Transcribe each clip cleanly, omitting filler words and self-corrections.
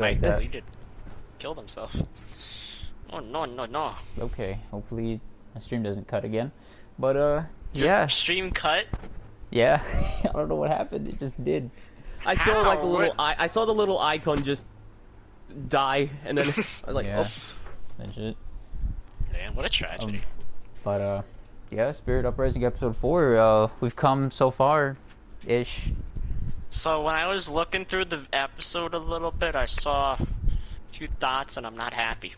like that. deleted. Killed himself. Oh no no no. Okay, hopefully my stream doesn't cut again. But Your yeah. stream cut? Yeah. I don't know what happened. It just did. I saw like the How? little I saw the little icon just die, and then I was like, Yeah. oh. That's it. Man, what a tragedy. But yeah, Spirit Uprising episode 4. We've come so far, ish. So when I was looking through the episode a little bit, I saw 2 dots, and I'm not happy.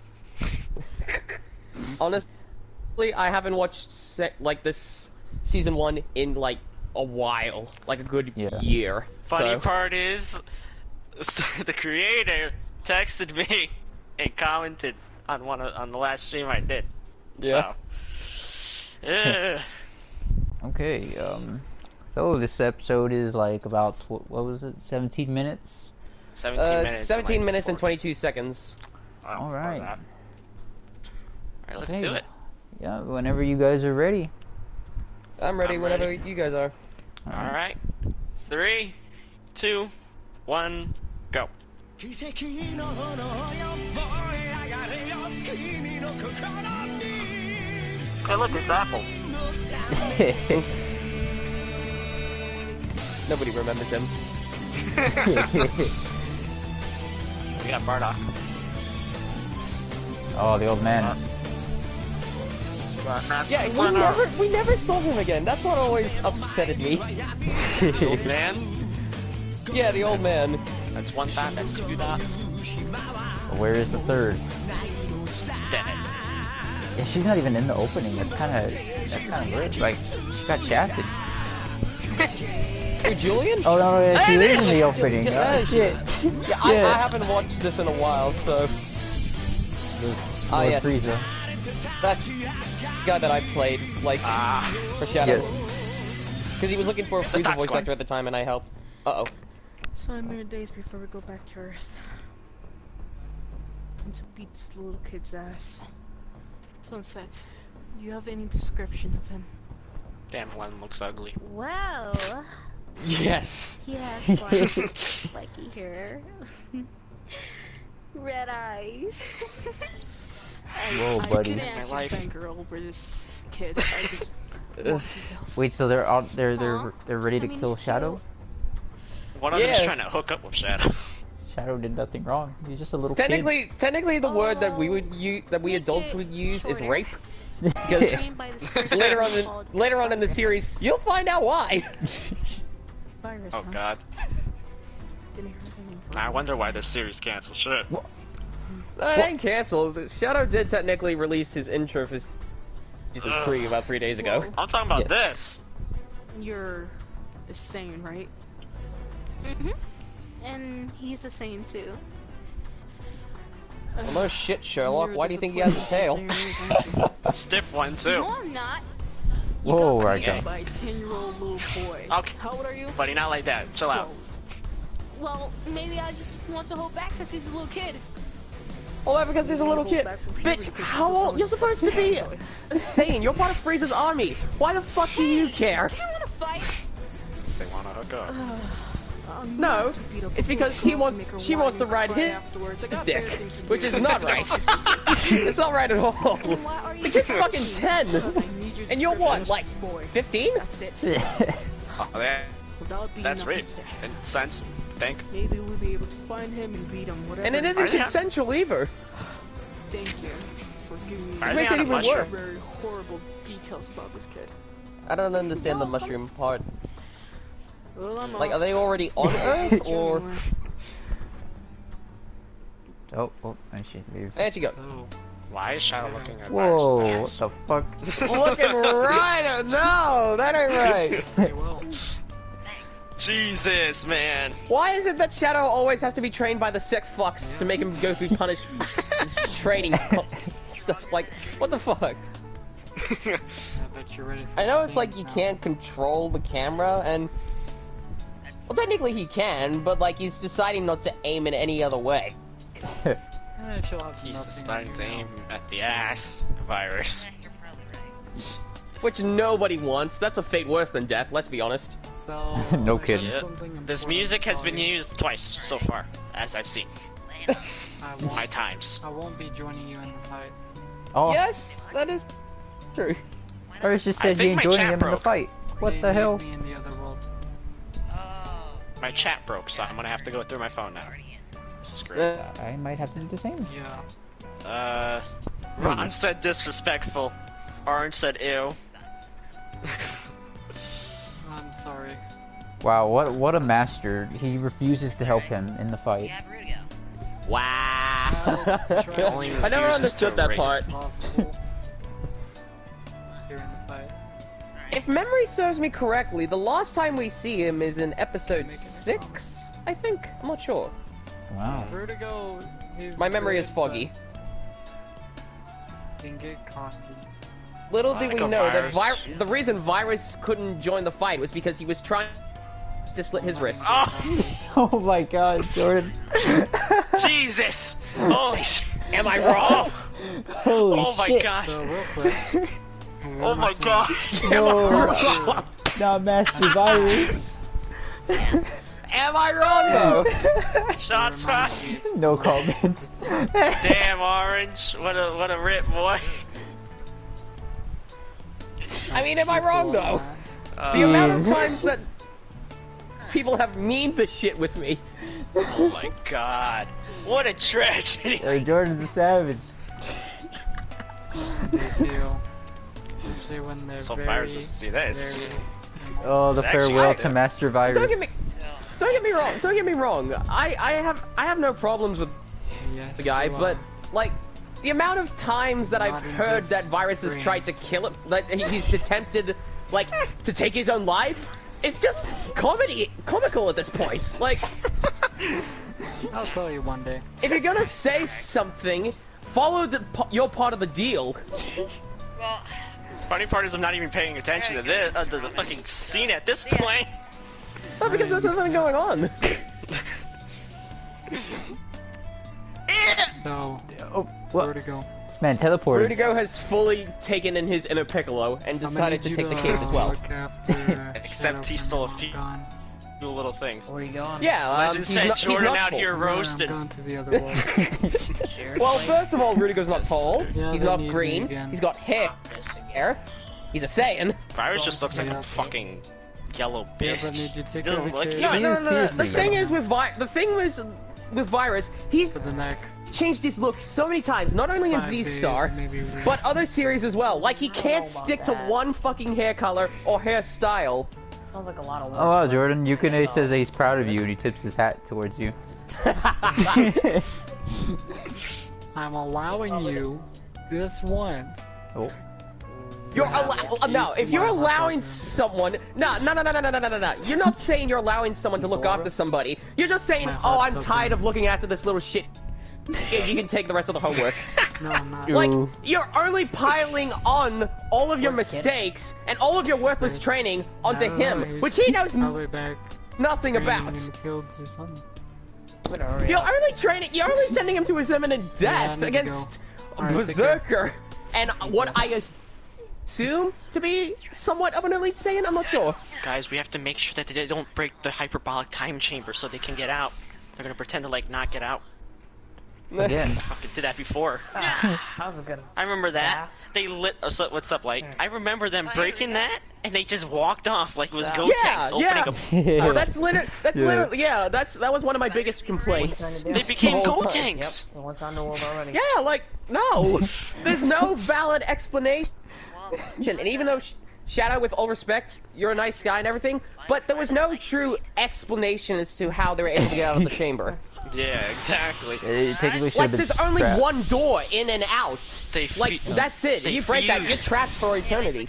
Honestly, I haven't watched like this season 1 in like a while, like a good year. Funny so. part is, the creator texted me and commented on the last stream I did. Yeah. So, yeah. Okay, so this episode is like about, what was it, 17 minutes? 17 minutes. 17 minutes and 22 seconds. Oh, Alright. Alright, let's Okay. do it. Yeah, whenever you guys are ready. I'm ready I'm whenever ready. you guys are. Alright. 3, 2, 1, go. Hey, look, it's Apple. Nobody remembers him. We got Bardock. Oh, the old man. Yeah, we never saw him again. That's what always upsetted me. The old man? Yeah, the old man. That's 1 dot, that's 2 dots. Where is the third? Damn it. Yeah, she's not even in the opening. That's kind of weird. Like, she got shafted. Hey, Julian? Oh no, yeah, she Hey, is in the opening. Oh shit. Yeah, I haven't watched this in a while, so... yes. Frieza. That's the guy that I played, like, for Shadow. Yes. Because he was looking for a Frieza voice actor at the time, and I helped. Uh-oh. 5 more days before we go back to Earth. And to beat this little kid's ass. Sunset, do you have any description of him? Damn, Len looks ugly. Well, Yes! he has black, spiky hair, red eyes. Whoa, I buddy. didn't actually fangirl over this kid. I just want details. Wait, so they're out? They're ready to I mean, kill it's Shadow? One of them's trying to hook up with Shadow. Shadow did nothing wrong. He's just a little Technically, the word that we would use, that we adults would use, is rape. Because Trained by this person later on in the series, you'll find out why. Virus, Oh huh? god. Didn't hear the name for I a wonder long why time. this series canceled. Shit. No, it ain't canceled. Shadow did technically release his intro for season 3 about 3 days ago. Whoa. I'm talking about Yes. this. You're a Saiyan, right? Mm-hmm. And he's a Saiyan too. Well, no shit, Sherlock. You're Why do you think he has a tail? disappointed in Saiyan, aren't you? Stiff one too. No, I'm not. You Whoa, got Rykon. beat by a 10-year-old little boy. Okay. How old are you? Buddy, not like that. Chill out. 12. Well, maybe I just want to hold back because he's a little kid. Well, that's because he's a little kid. Bitch, how old? You're supposed to be insane. You're part of Frieza's army. Why the fuck do you care? Do you want to fight? They want to hook up. No, it's because she wants to ride his dick, which is not right. It's not right at all. The kid's fucking 10, and you're what, like 15? That's it. Oh, yeah. Without being That's nothing rape. there. In sense, think. Maybe we'll be able to find him and beat him. Whatever. And it isn't consensual either. Thank you for giving me Are It they makes on it a even mushroom? worse. very horrible details about this kid. I don't understand the mushroom part. Well, I'm Like, off. are they already on Earth, or...? Oh, and she leaves. There you go. So, why is Shadow looking at Whoa, what Virus' the fuck? Looking right. No, that ain't right. Hey, well. Jesus, man. Why is it that Shadow always has to be trained by the sick fucks to make him go through punish training stuff? Like, what the fuck? I bet you're ready for I know it's like you can't control the camera, and well, technically he can, but like he's deciding not to aim in any other way. He's starting to aim at the ass, Virus. Which nobody wants. That's a fate worse than death, let's be honest. So, No kidding. Yep. This music has been used twice so far, as I've seen. My times. I won't be joining you in the fight. Oh, Yes, that is true. Virus just I said he think ain't my joining chat him in the broke. fight. What They the need hell? me in the other world. My chat broke, so I'm gonna have to go through my phone now. This is great. I might have to do the same. Yeah. Ron said disrespectful. Orange said ew. I'm sorry. Wow, what a master. He refuses to help him in the fight. Wow. Only I never refuses understood to that rate. part. Possible. You're in the fight. If memory serves me correctly, the last time we see him is in episode 6, I think? I'm not sure. Wow. Vertigo. My memory is foggy. Can get cocky. Little did Like we a know that virus. the reason Virus couldn't join the fight was because he was trying to slit his wrist. Oh, Oh my god, Jordan. Jesus! Holy shit! Am I wrong? Holy Oh my shit. god! So real quick. Oh my god! Am I No, wrong? not Master Virus. Am I wrong though? Shots fired! No comments. Damn, Orange! What a rip, boy! I mean, am I wrong though? The Uh, amount of times that people have memed this shit with me. oh my god! What a tragedy! Hey, Jordan's a savage. Big deal. Especially when they're So very, Virus doesn't see this. very Oh, the It's actually farewell good. to Master Virus. Don't get me wrong. Don't get me wrong. I have no problems with yes, the guy, you but are. like the amount of times that I've Not in heard this that Virus has brain. tried to kill him, like he's attempted, like to take his own life, it's just comical at this point. Like, I'll tell you one day. if you're gonna say something, follow your part of the deal. Funny part is I'm not even paying attention to this, to the fucking scene at this point. Not because there's nothing going on. So, Oh, what? Vertigo. This man teleported. Rudigo has fully taken in his inner Piccolo and decided to take the cape as well. Look after Except he stole a few Gone. little things. Where are you going? Yeah, Legend he's said not, Jordan he's not out tall. here roasted. I'm going to the other world. Well, first of all, Rudigo's not tall. Yeah, He's they not need me green. again. He's got hair. He's a Saiyan. Virus just looks like a Yeah. fucking yellow Yeah, bitch. but need you to take Doesn't care of look the even- kid. No. The He's thing yellow. is with Virus, he's For the next changed his look so many times. Not only in 5 Z days, Star, maybe a week. but other series as well. Like he can't stick to one fucking hair color or hairstyle. Sounds like a lot of work. Oh wow, Jordan, Yukine says that he's proud of you and he tips his hat towards you. I'm allowing you this once. Oh. You're Yeah, no. used If to you're my hot allowing dog. someone, no. You're not saying you're allowing someone to look after somebody. You're just saying, My oh, hot I'm dog tired man. of looking after this little shit. Yeah, you can take the rest of the homework. No, I'm not. Like, Ooh. you're only piling on all of your mistakes and all of your worthless training onto I don't know, him, he's which he knows Probably back nothing training about. in the fields or something. You're only sending him to his imminent death need to against go. Alright, take care. Berserker, and what I assume to be somewhat of an elite Saiyan. I'm not sure. Guys, we have to make sure that they don't break the hyperbolic time chamber so they can get out. They're gonna pretend to like not get out. Again. Fucking did that before. How's it gonna? I remember that. Yeah. They lit. So, what's up, Light? I remember them breaking that, and they just walked off like it was Go Yeah, Tanks opening yeah. a. Oh, that's literally, Yeah. that was one of my biggest complaints. They became The whole Go time. Tanks. Yep, what's on the world already? Yeah, like, no! There's no valid explanation. And even though, Shadow, with all respect, you're a nice guy and everything, but there was no true explanation as to how they were able to get out of the chamber. Yeah, exactly. It technically should Like, have been there's only trapped. one door in and out. They Like, that's it. If they you break that, you're fused. trapped for eternity.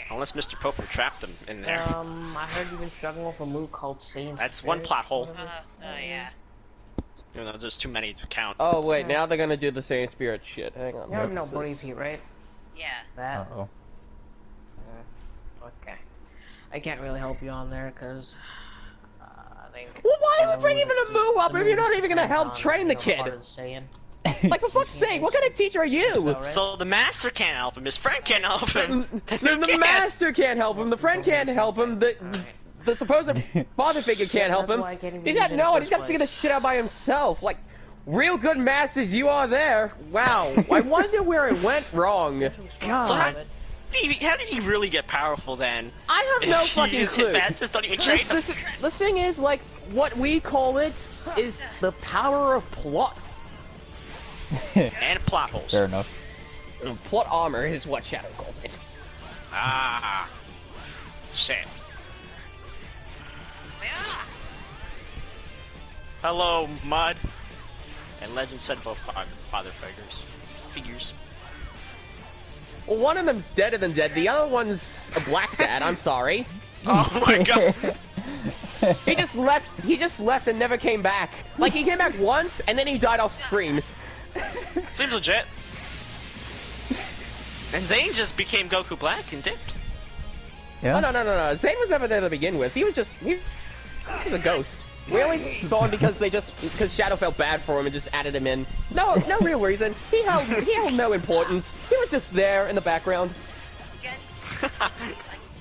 Unless Mr. Poper trapped them in there. I heard you've been struggling with a move called Saiyan That's one Spirit. plot hole. Yeah. You know, there's too many to count. Oh, wait, now they're gonna do the Saiyan Spirit shit. Hang on. You already know what's Buddy this? Pete, right? Yeah. That. Uh-oh. Okay. I can't really help you on there, because... I think... Well, why are we bringing even a Moo up if you're not even gonna help train the kid? Like, for fuck's sake, what kind of teacher are you? So the master can't help him. His friend can't help him. The master can't help him, the friend can't help him, the supposed father figure can't help him. He's got no one, he's gotta figure this shit out by himself. Like, Real good masters, you are there. Wow. I wonder where it went wrong. God. So how did he really get powerful then? I have no fucking His clue. masters don't even train him. The thing is, like, what we call it is the power of plot. And plot holes. Fair enough. Plot armor is what Shadow calls it. Ah. Shit. Hello, Mud. And Legend said both father figures. Well, one of them's deader than dead. The other one's a black dad. I'm sorry. Oh my god. He just left. He just left and never came back. Like he came back once and then he died off screen. Seems legit. And Zane just became Goku Black and dipped. Yeah. Oh, no. Zane was never there to begin with. He was a ghost. We only saw him because Shadow felt bad for him and just added him in. No real reason. He held no importance. He was just there in the background.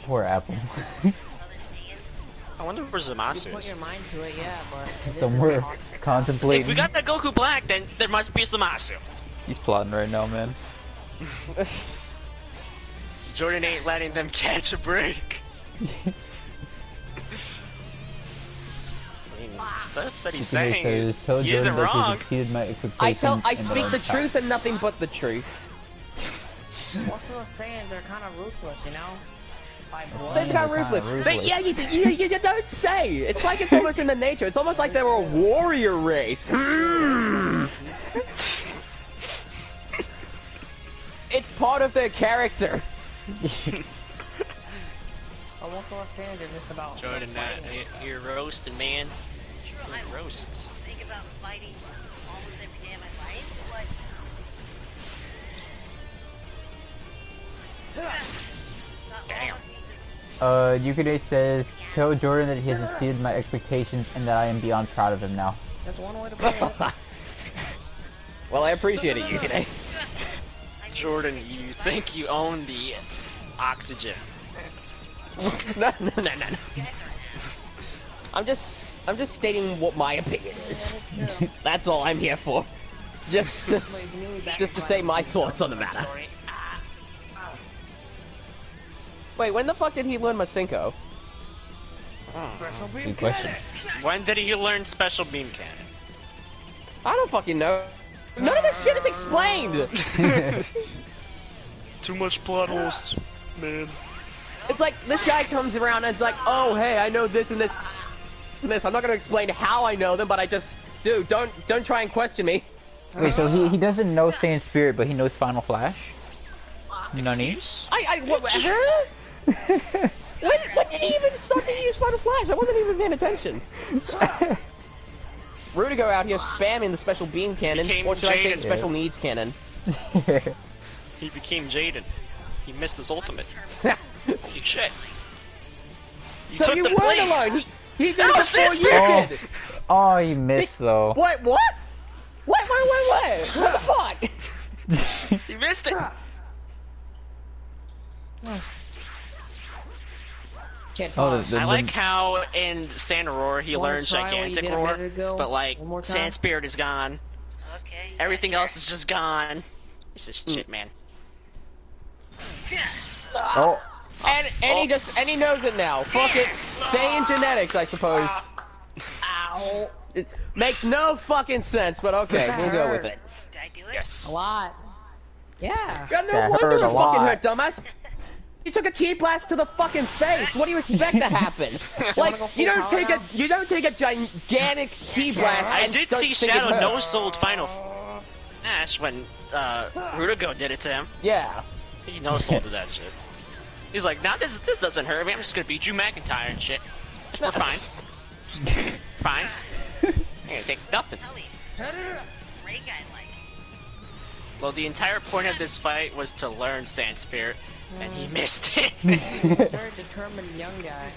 Poor Apple. I wonder where Zamasu You put is. your mind to it, yeah, but... Somewhere contemplating. If we got that Goku Black, then there must be Zamasu. He's plotting right now, man. Jordan ain't letting them catch a break. Stuff that he's saying, he isn't wrong. Exceeded my expectations I speak the truth and nothing but the truth. What they were saying, they're kind of ruthless, you know? By blood. They're kind of ruthless. But yeah, you don't say. It's like it's almost in the nature. It's almost like they were a warrior race. It's part of their character. What they were saying, they're just about... Jordan, you're roasting, man. Roasts. Think about fighting almost every day of my life. Damn. Yukide says, tell Jordan that he has exceeded my expectations and that I am beyond proud of him now. That's one way to put it. Well, I appreciate it, Yukine. Jordan, you think you own the oxygen. No. I'm just stating what my opinion is. That's all I'm here for. Just to say my thoughts on the matter. Wait, when the fuck did he learn Masenko? Good question. When did he learn Special Beam Cannon? I don't fucking know. None of this shit is explained! Too much plot holes, man. It's like, this guy comes around and it's like, oh, hey, I know this and this and this. I'm not gonna explain how I know them, but I just do. Don't try and question me. Wait, so he doesn't know sPiRiT, but he knows Final Flash? Nani? Huh? When did he even start to use Final Flash? I wasn't even paying attention. Rudigo out here spamming the Special Beam Cannon, or should I say Jaden. Special Needs Cannon? He became Jaden. He missed his ultimate. Holy shit. So took you the weren't place. alone. He did No, it before you Oh, did. oh, he missed though. What? Wait. What the fuck? He missed it. Can't Oh, pause. the- I like how in Sand Roar he Wanna learns try what you Gigantic did a Roar, minute ago? but like One more time? Sand Spirit is gone. Okay. Everything else is just gone. It's just shit, man. Oh, And he knows it now. Fuck it. Saiyan genetics, I suppose. Ow. It makes no fucking sense, but okay, we'll go with it. Did I do it? Yes. A lot. Yeah. Yeah, no That wonder hurt it a fucking lot. hurt, dumbass. You took a key blast to the fucking face. What do you expect to happen? Like, you don't take a gigantic key blast. I and did start see thinking it Shadow hurts. no-sold Final Flash when Rudigo did it to him. Yeah. He no-sold to that shit. He's like, nah, this doesn't hurt me. I'm just gonna beat you McIntyre and shit. We're fine. Fine. I'm gonna take nothing. Tell me. Ray guy like. Well, the entire point of this fight was to learn Sand Spirit, and he missed it. Very determined young guy,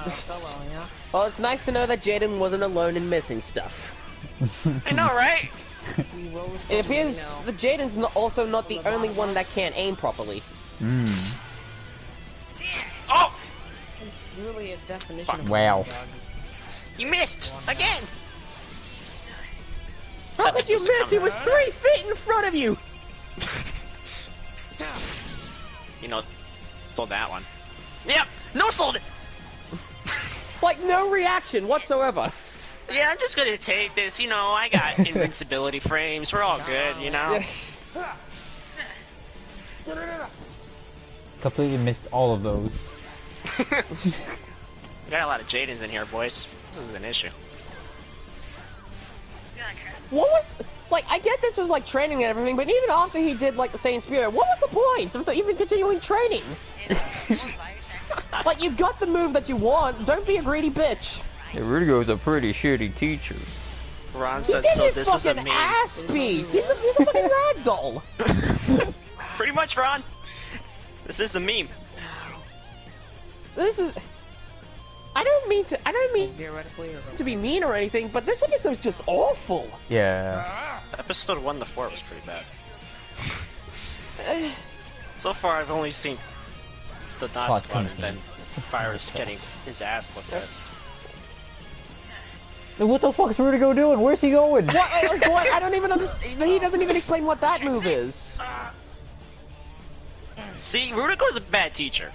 fellow, you know? Well, it's nice to know that Jaden wasn't alone in missing stuff. I know, right? We rose It from, appears you know, that Jaden's also not the only one that can't aim properly. Oh! really a definition of Wow. a dog. You missed! Again! How did you miss? He was 3 feet in front of you! You know, sold that one. Yep, no sold it! Like, no reaction whatsoever. Yeah, I'm just gonna take this, you know, I got invincibility frames, we're all good, you know? Completely missed all of those. We got a lot of Jadens in here, boys. This is an issue. What was... Like, I get this was, like, training and everything, but even after he did, like, the same spirit, what was the point of even continuing training? Like, you got the move that you want, don't be a greedy bitch. Yeah, Rudigo's a pretty shitty teacher. Ron He's said, getting so his this is a fucking meme. ass beat. He's a fucking ragdoll. Pretty much, Ron. This is a meme. This is... I don't mean Theoretically, or to be mean or anything, but this episode's just awful. Yeah. Episode 1 to 4 was pretty bad. So far, I've only seen the Plot Nazi one and then convenience. Virus getting his ass looked at. What the fuck's Rudigo doing? Where's he going? What? I don't even understand. He doesn't even explain what that move is. See, Rudigo's a bad teacher.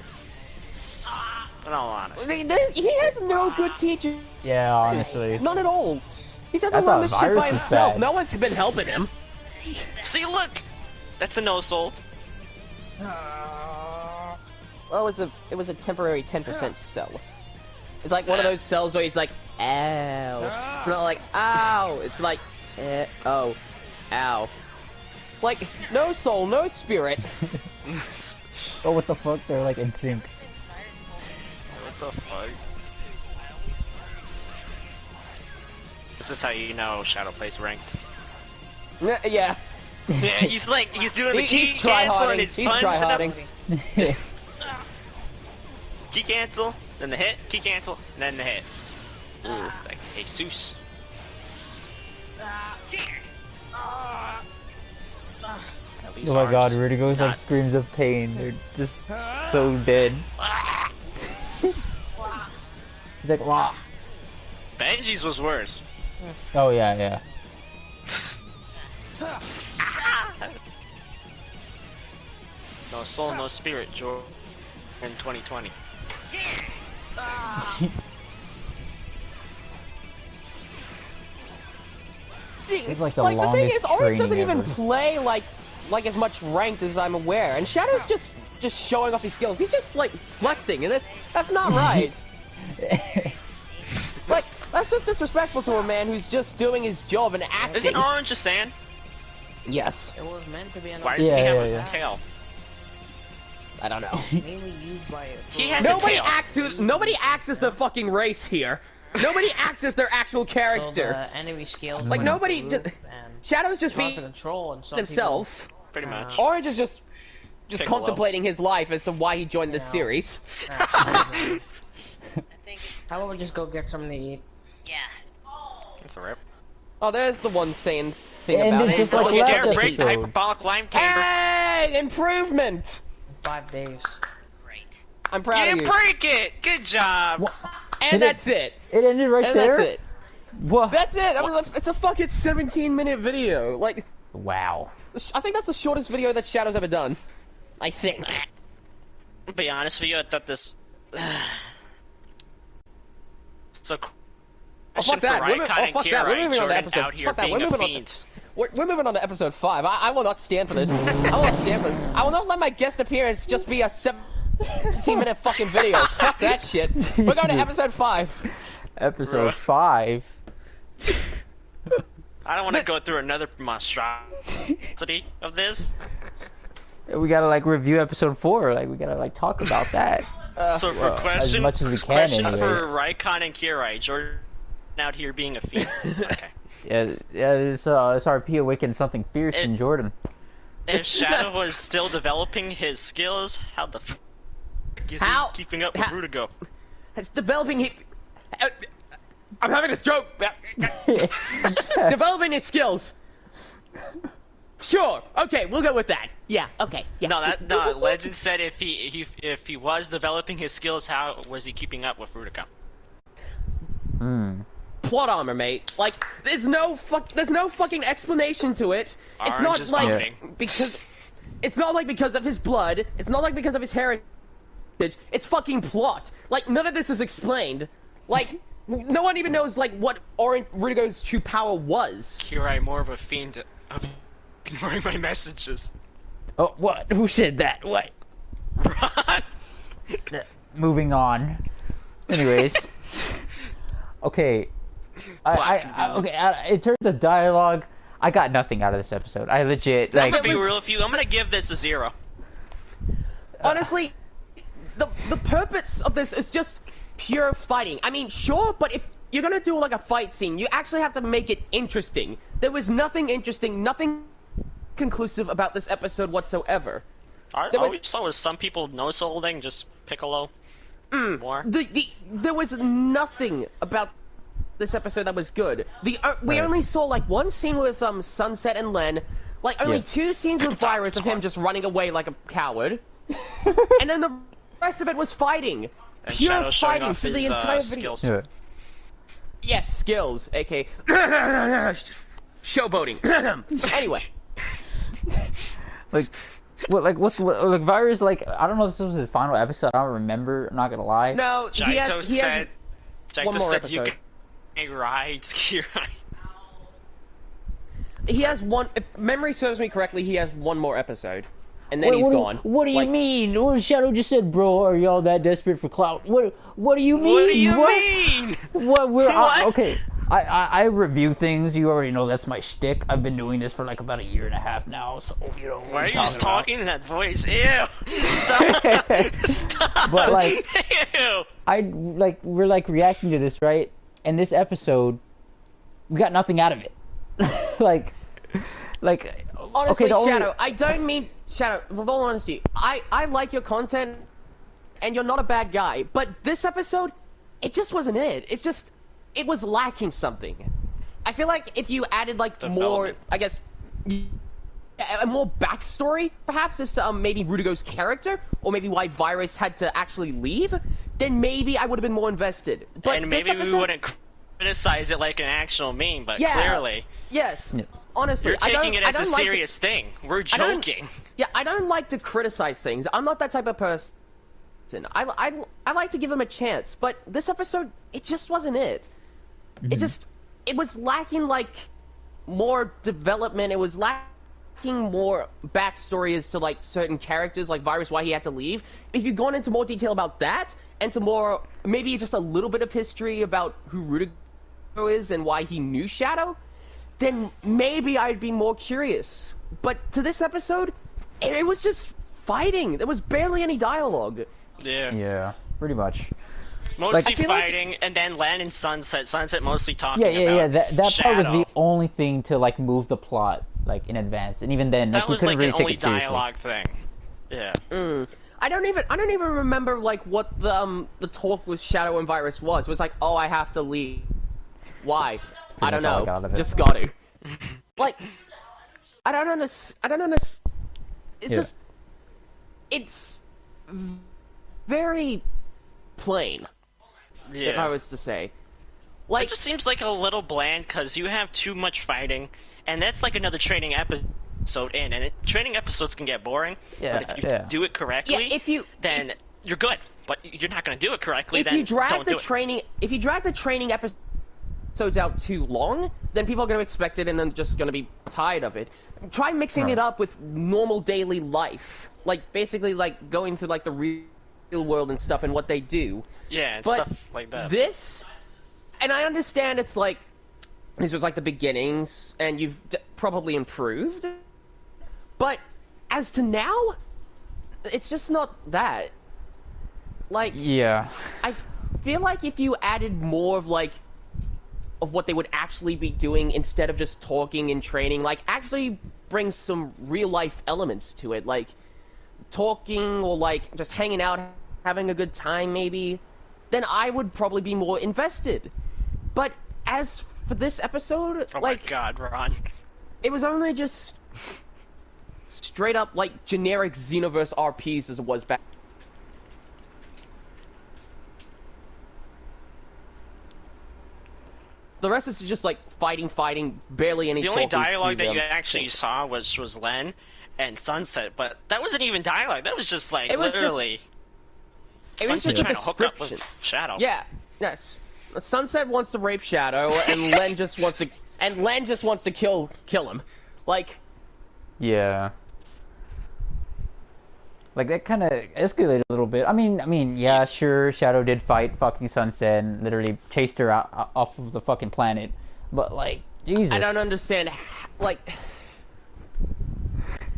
In all honesty. He has no good teacher. Yeah, honestly. None at all. He I hasn't thought learned this shit Virus by was himself. bad. No one's been helping him. See, look! That's a no-sold. Well, it was a temporary 10% cell. It's like one of those cells where he's like, ow. It's not like, ow. It's like, oh, ow. Like, no soul, no spirit. Oh, what the fuck? They're like in sync. What the fuck? This is how you know Shadow plays ranked. Yeah. Yeah, he's doing the key He's cancel and tryharding. he's He's punching up. tryharding. Key cancel, then the hit, key cancel, and then the hit. Ooh, like Jesus. At least Oh my ours god, is Rudigo's like not- screams of pain. They're just so dead. He's like, wah. Benji's was worse. Oh yeah, yeah. No soul, no spirit, Jordan in 2020. It's like the Like, the thing longest is, Orange training doesn't even ever. play like as much ranked as I'm aware, and Shadow's just showing off his skills. He's just like flexing, and that's not right. Like, that's just disrespectful to a man who's just doing his job and acting. Isn't Orange a Saiyan? Yes. it was meant to be an Why does he Yeah, have yeah, a yeah. tail? I don't know. mainly used by He has Nobody a tail. nobody acts as the fucking race here. Nobody acts as their actual so character. the enemy skills Like, will nobody improve just- and Shadow's just it's hard being to control and some himself. Pretty much. Orange is just Piccolo. contemplating his life as to why he joined this Yeah. series. People, I think it's, how about we just go get something to eat? yeah. That's a rip. Oh, there's the one saying thing And about it it. just Bro, like you last dare break the episode. hyperbolic lime chamber. Hey, improvement! 5 days. Great. I'm You proud of didn't you. break it! Good job! What? And Did it- that's it. It ended right And there? that's it. What? That's it. I mean, it's a fucking 17-minute video. Like, Wow. I think that's the shortest video that Shadow's ever done. I think. To be honest with you, I thought this... So... Oh, fuck that. We're moving on to episode. out here Fuck that. being We're a moving on. fiend. We're moving on to episode 5. I will not stand for this. I will not stand for this. I will not let my guest appearance just be a 17-minute fucking video. Fuck that shit. We're going to episode 5. Episode 5. I don't want to go through another monstrosity of this. We gotta like review episode 4. Like we gotta like talk about that. So for well, question, as much as we can, question anyways. for Rykon and Kirai, Jordan out here being a fiend. Okay. Yeah, it's SRP awakened something fierce in Jordan. If Shadow was still developing his skills, how the f is he keeping up with Rudigo? It's developing. I'm having a stroke. Developing his skills. Sure. Okay, we'll go with that. Yeah. Okay. Yeah. No, Legend said if he was developing his skills, how was he keeping up with Rudigo? plot armor, mate. Like, there's no fucking explanation to it. It's Orange not is like vomiting. because it's not like because of his blood. It's not like because of his heritage. It's fucking plot. Like, none of this is explained. Like, no one even knows like what Rudigo's true power was. Here I'm more of a fiend of ignoring my messages. Oh, what? Who said that? What? Ron! Moving on. Anyways. Okay. In terms of dialogue, I got nothing out of this episode. I legit, I'm like... gonna be real with you, I'm gonna give this a 0. Honestly, the purpose of this is just pure fighting. I mean, sure, but if you're gonna do like a fight scene, you actually have to make it interesting. There was nothing interesting, nothing conclusive about this episode whatsoever. All we saw was some people nose holding, just Piccolo. More. There was nothing about this episode that was good. We only saw like one scene with Sunset and Len, like only 2 scenes with Virus of him just running away like a coward, and then the rest of it was fighting, And pure Shadow showing fighting off for the his, entire skills. video. Yeah. Yes, skills, aka showboating. Anyway, Like Virus, like, I don't know if this was his final episode, I don't remember, I'm not gonna lie. no, he has Jaito said one more you episode. can ride Kirai. He has one. If memory serves me correctly, he has one more episode, and then he's gone. What do you mean? Well, Shadow just said, bro, are y'all that desperate for clout? What do you mean? What do you mean? What? What? Okay. I review things. You already know that's my shtick. I've been doing this for like about 1.5 years now, so you know. Why are you just talking in that voice? Ew! Stop! Stop! But like, Ew! we're like reacting to this, right? And this episode, we got nothing out of it. like, Honestly, okay, Shadow, I don't mean Shadow. With all honesty, I like your content, and you're not a bad guy. But this episode, it just wasn't it. It was lacking something. I feel like if you added like more, I guess, a more backstory, perhaps as to maybe Rudigo's character, or maybe why Virus had to actually leave, then maybe I would have been more invested. But And this maybe episode, we wouldn't criticize it like an actual meme, but Yeah. clearly yes, Yeah. honestly, you're taking it as a like serious thing. We're I don't- joking. Yeah, I don't like to criticize things. I'm not that type of person. I like to give them a chance, but this episode, it just wasn't it. It was lacking, like, more development. It was lacking more backstory as to, like, certain characters, like Virus, why he had to leave. If you'd gone into more detail about that, and to more, maybe just a little bit of history about who Rudigo is and why he knew Shadow, then maybe I'd be more curious. But to this episode, it was just fighting. There was barely any dialogue. Yeah, pretty much. Mostly I feel like- fighting, and then Lan and Sunset. Sunset mostly talking Yeah. about That part was the Shadow. only thing to like move the plot like in advance, and even then, like That we was couldn't like really an take only it seriously. dialogue thing. Yeah. I don't even remember like what the talk with Shadow and Virus was. It was like, oh, I have to leave. Why? I don't much all I know. got out of it. Just got to. Like, I don't understand. It's just, it's very plain. Yeah. If I was to say, It like, just seems like a little bland because you have too much fighting, and that's like another training episode in, and training episodes can get boring. Yeah, but if you yeah. do it correctly, then you're good. But you're not going to do it correctly. if then you drag don't the do it. if you drag the training episodes out too long, then people are going to expect it and then just going to be tired of it. Try mixing it up with normal daily life, like basically like going through like the real world and stuff and what they do. Yeah, and But stuff like that. This, and I understand it's like, these was like the beginnings, and you've probably improved, but as to now, it's just not that. Like, Yeah. I feel like if you added more of like, of what they would actually be doing instead of just talking and training, like actually brings some real life elements to it, like talking or like just hanging out, having a good time maybe, then I would probably be more invested. But as for this episode, Oh like, my god, Ron. it was only just straight up like generic Xenoverse RPs as it was back. The rest is just like fighting, barely any. The only talking dialogue to that them. you actually saw was Len and Sunset, but that wasn't even dialogue. That was just like literally. It was Sunset just a trying to hook up with description. Shadow. Yeah. Yes. Sunset wants to rape Shadow, and Len just wants to kill him. Like. Yeah. Like, that kind of escalated a little bit. I mean, yeah, sure, Shadow did fight fucking Sunset and literally chased her out off of the fucking planet. But, like, Jesus. I don't understand. Like.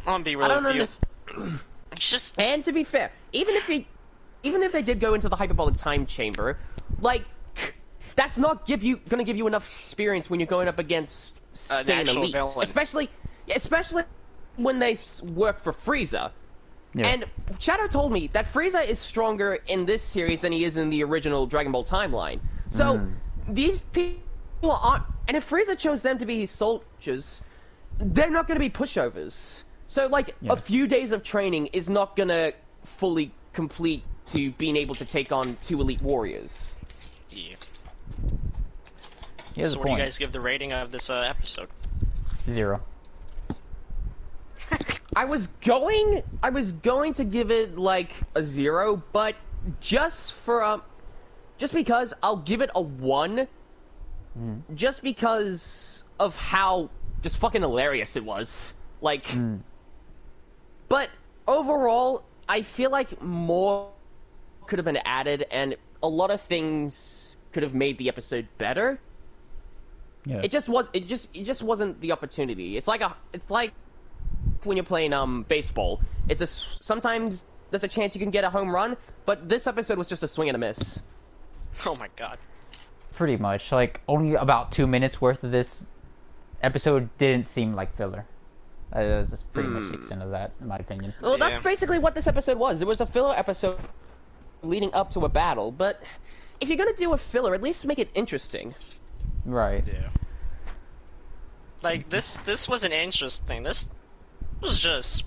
I'm gonna be real I don't with you. understand. It's just. And to be fair, even if they did go into the hyperbolic time chamber, like, that's not gonna give you enough experience when you're going up against say an elite, especially when they work for Frieza. Yeah. And Shadow told me that Frieza is stronger in this series than he is in the original Dragon Ball timeline. So these people aren't. And if Frieza chose them to be his soldiers, they're not going to be pushovers. So like a few days of training is not going to fully complete to being able to take on 2 elite warriors. Yeah. So what do you guys give the rating of this episode? 0. I was going to give it like a 0, but just because I'll give it a 1, just because of how just fucking hilarious it was. Like, but overall, I feel like more could have been added, and a lot of things could have made the episode better. Yeah. It just wasn't the opportunity. It's like when you're playing baseball. Sometimes there's a chance you can get a home run, but this episode was just a swing and a miss. Oh my god. Pretty much. Like, only about 2 minutes worth of this episode didn't seem like filler. That's just pretty much the extent of that, in my opinion. Well, that's basically what this episode was. It was a filler episode leading up to a battle, but if you're gonna do a filler, at least make it interesting. Right. Yeah. Like, this wasn't interesting. This was just,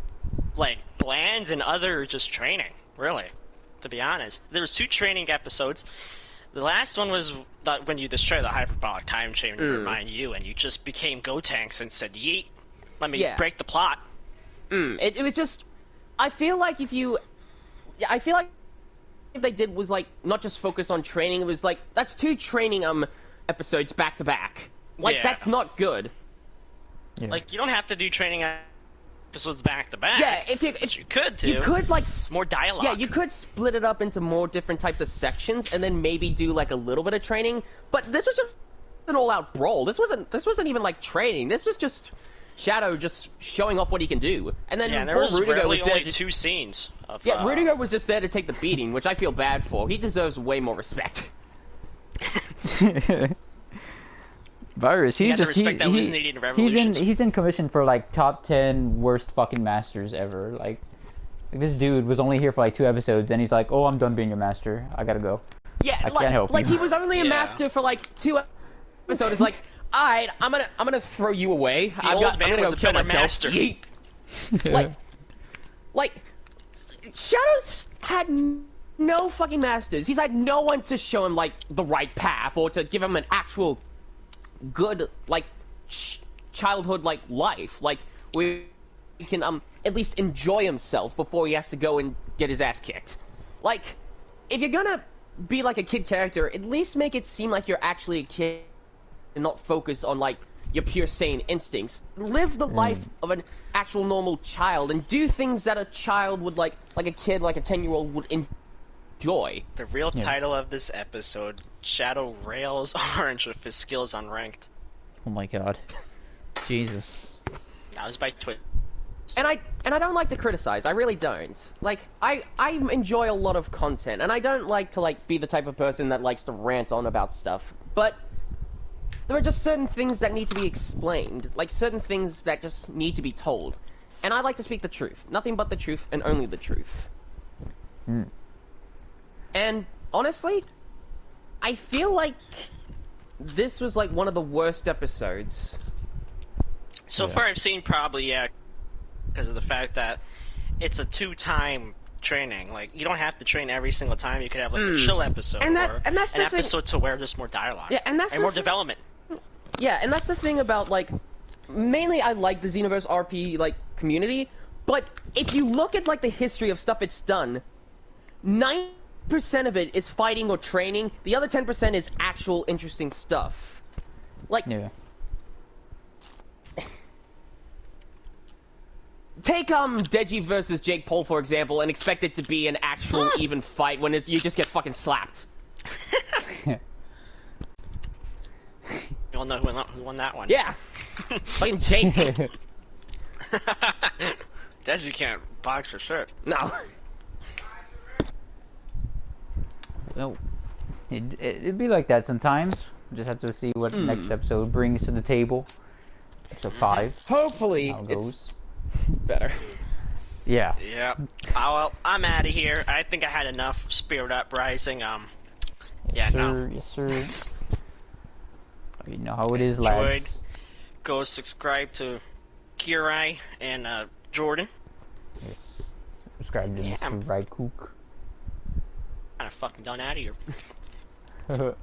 like, bland and other just training, really, to be honest. There was 2 training episodes. The last one was when you destroy the hyperbolic time chamber, remind you, and you just became Gotenks and said, yeet, let me break the plot. It was just, I feel like if they did was, like, not just focus on training, it was like, that's 2 training, episodes back to back. Like, that's not good. Yeah. Like, you don't have to do training episodes back to back. Yeah, if you could do. You could, like, more dialogue. Yeah, you could split it up into more different types of sections, and then maybe do like a little bit of training. But this was just an all-out brawl. This wasn't even like training. This was just Shadow just showing off what he can do. And then there was Rudiger was only 2 scenes. Rudiger was just there to take the beating, which I feel bad for. He deserves way more respect. Virus, he's in commission for like top 10 worst fucking masters ever. Like this dude was only here for like 2 episodes, and he's like, "Oh, I'm done being your master. I gotta go." Yeah, I can't help you. He was only a master for like 2 episodes. It's like, alright, I'm gonna throw you away. I'm gonna go kill myself. Master. like, Shadow's had no fucking masters. He's had no one to show him like the right path or to give him an actual good like childhood like life, like where he can at least enjoy himself before he has to go and get his ass kicked. Like, if you're gonna be like a kid character, at least make it seem like you're actually a kid and not focus on like your pure sane instincts. Live the life of an actual normal child and do things that a child would like a kid, like a 10-year-old would enjoy. The real title of this episode: Shadow rails Orange with his skills unranked. Oh my god. Jesus. That was by Twitch. And I don't like to criticize. I really don't. Like, I enjoy a lot of content, and I don't like to like be the type of person that likes to rant on about stuff. But there are just certain things that need to be explained, like certain things that just need to be told. And I like to speak the truth, nothing but the truth and only the truth. And honestly, I feel like this was like one of the worst episodes. So far I've seen probably, because of the fact that it's a 2-time training. Like, you don't have to train every single time. You could have like a chill episode, and that's an episode to where there's more dialogue. Yeah, and that's more development. Yeah, and that's the thing about, like, mainly I like the Xenoverse RP, like, community, but if you look at, like, the history of stuff it's done, 90% of it is fighting or training, the other 10% is actual interesting stuff. Like, yeah. Take, Deji versus Jake Paul, for example, and expect it to be an actual even fight when you just get fucking slapped. You all know who won that one. Yeah! Fucking Jake. Deji can't box for shit. No. Well, it'd be like that sometimes. Just have to see what next episode brings to the table. Episode 5. Hopefully, How it goes. Better. Yeah. Yeah. Oh, well, I'm out of here. I think I had enough Spirit Uprising. Yes, sir. No. Yes, sir. You know how it is, lads. Go subscribe to Kirai and Jordan. Yes. Subscribe to Mr. Rykon. I'm kind of fucking done out of here.